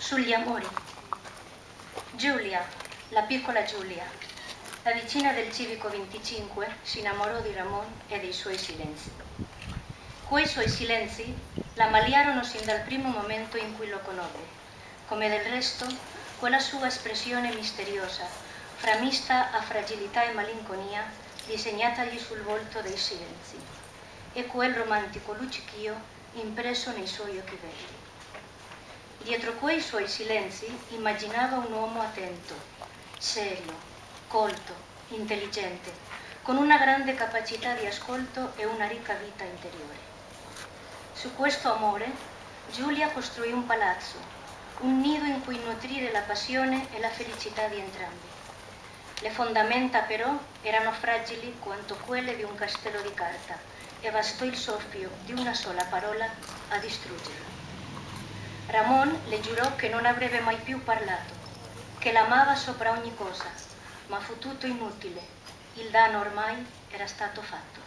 Sugli amori. Giulia, la piccola Giulia, la vicina del civico 25, si innamorò di Ramon e dei suoi silenzi. Quei suoi silenzi la maliarono sin dal primo momento in cui lo conobbe, come del resto quella sua espressione misteriosa, fra mista a fragilità e malinconia, disegnatagli sul volto dei silenzi, e quel romantico luccichio impresso nei suoi occhi verdi. Dietro quei suoi silenzi immaginava un uomo attento, serio, colto, intelligente, con una grande capacità di ascolto e una ricca vita interiore. Su questo amore Giulia costruì un palazzo, un nido in cui nutrire la passione e la felicità di entrambi. Le fondamenta però erano fragili quanto quelle di un castello di carta e bastò il soffio di una sola parola a distruggerlo. Ramon le giurò che non avrebbe mai più parlato, che l'amava sopra ogni cosa, ma fu tutto inutile. Il danno ormai era stato fatto.